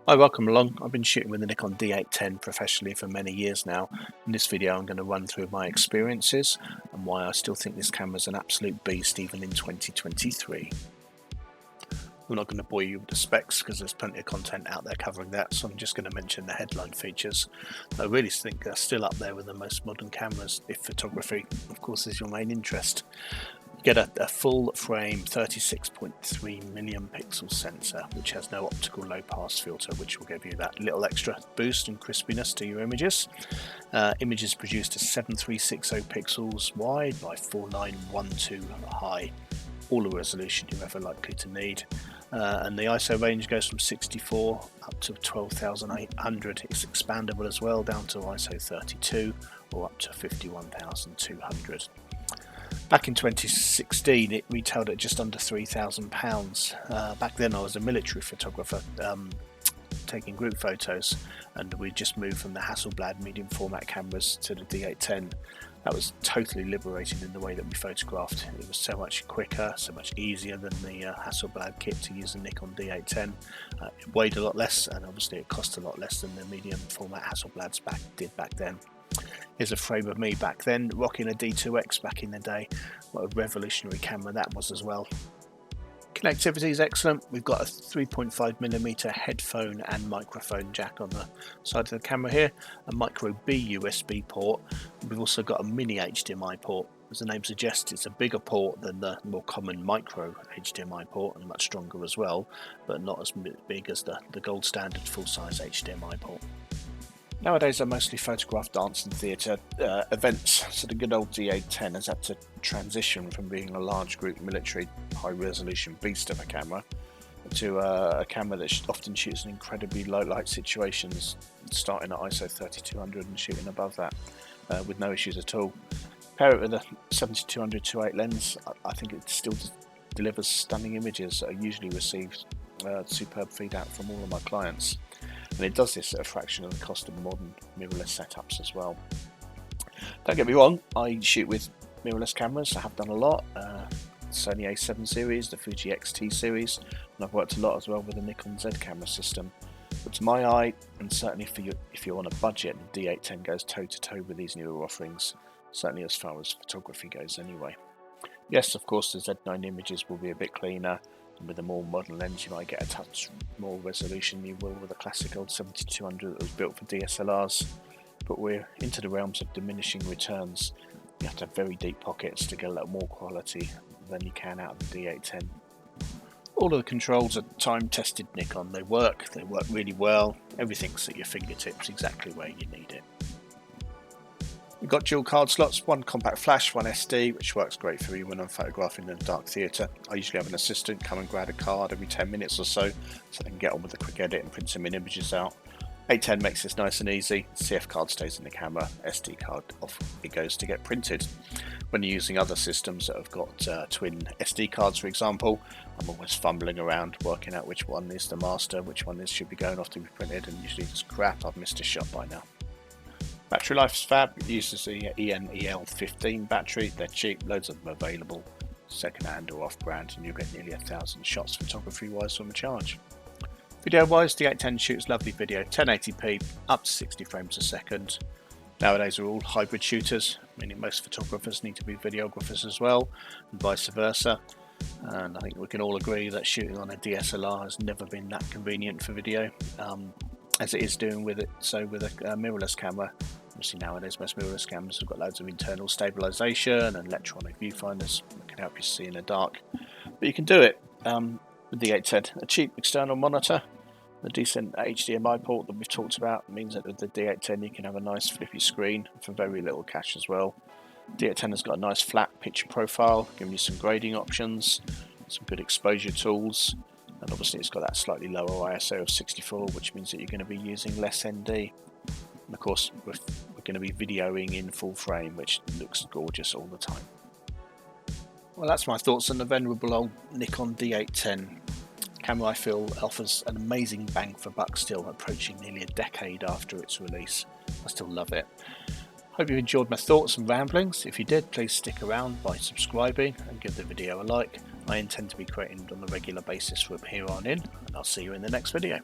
Hi, welcome along. I've been shooting with the Nikon D810 professionally for many years now. In this video I'm going to run through my experiences and why I still think this camera is an absolute beast even in 2023. I'm not going to bore you with the specs because there's plenty of content out there covering that, so I'm just going to mention the headline features. I really think they're still up there with the most modern cameras if photography, of course, is your main interest. Get a full frame 36.3 million pixel sensor which has no optical low pass filter, which will give you that little extra boost and crispiness to your images. Images produced at 7360 pixels wide by 4912 high, all the resolution you're ever likely to need. And the ISO range goes from 64 up to 12,800. It's expandable as well down to ISO 32 or up to 51,200. Back in 2016 it retailed at just under £3,000. Back then I was a military photographer taking group photos, and we just moved from the Hasselblad medium format cameras to the D810. That was totally liberating in the way that we photographed. It was so much quicker, so much easier than the Hasselblad kit to use the Nikon D810. It weighed a lot less, and obviously it cost a lot less than the medium format Hasselblads did back then. Here's a frame of me back then rocking a D2X back in the day. What a revolutionary camera that was as well. Connectivity is excellent. We've got a 3.5mm headphone and microphone jack on the side of the camera here, a micro B USB port. We've also got a mini HDMI port. As the name suggests, it's a bigger port than the more common micro HDMI port and much stronger as well, but not as big as the gold standard full-size HDMI port. Nowadays I mostly photograph dance and theatre events, so the good old D810 has had to transition from being a large group military high resolution beast of a camera to a camera that often shoots in incredibly low light situations, starting at ISO 3200 and shooting above that with no issues at all. Pair it with a 7200 2.8 lens, I think it still delivers stunning images that are usually received superb feedback from all of my clients. And it does this at a fraction of the cost of modern mirrorless setups as well. Don't get me wrong, I shoot with mirrorless cameras. I have done a lot. Sony A7 series, the Fuji X-T series, and I've worked a lot as well with the Nikon Z camera system. But to my eye, and certainly if you're on a budget, the D810 goes toe to toe with these newer offerings, certainly as far as photography goes anyway. Yes, of course the Z9 images will be a bit cleaner, and with a more modern lens you might get a touch more resolution than you will with a classic old 7200 that was built for DSLRs, but we're into the realms of diminishing returns. You have to have very deep pockets to get a lot more quality than you can out of the D810. All of the controls are time-tested Nikon. They work really well. Everything's at your fingertips, exactly where you need it. We've got dual card slots, one compact flash, one SD, which works great for you when I'm photographing in a dark theatre. I usually have an assistant come and grab a card every 10 minutes or so they can get on with a quick edit and print some images out. 810 makes this nice and easy. CF card stays in the camera, SD card off it goes to get printed. When you're using other systems that have got twin SD cards, for example, I'm always fumbling around working out which one is the master, which one should be going off to be printed, and usually just crap, I've missed a shot by now. Battery life is fab. It uses the ENEL15 battery. They're cheap, loads of them available, second hand or off brand, and you'll get nearly 1,000 shots photography wise from a charge. Video wise, the D810 shoots lovely video, 1080p up to 60 frames a second. Nowadays we're all hybrid shooters, meaning most photographers need to be videographers as well, and vice versa. And I think we can all agree that shooting on a DSLR has never been that convenient for video, as it is doing with it. So with a mirrorless camera, obviously nowadays most mirrorless cameras have got loads of internal stabilization and electronic viewfinders that can help you see in the dark. But you can do it with the D810. A cheap external monitor, the decent HDMI port that we've talked about means that with the D810 you can have a nice flippy screen for very little cash as well. D810 has got a nice flat picture profile, giving you some grading options, some good exposure tools, and obviously it's got that slightly lower ISO of 64, which means that you're going to be using less ND. And of course we're going to be videoing in full frame, which looks gorgeous all the time. Well, that's my thoughts on the venerable old Nikon D810. Camera I feel offers an amazing bang for buck still, approaching nearly a decade after its release. I still love it. Hope you enjoyed my thoughts and ramblings. If you did, please stick around by subscribing and give the video a like. I intend to be creating on a regular basis from here on in, and I'll see you in the next video.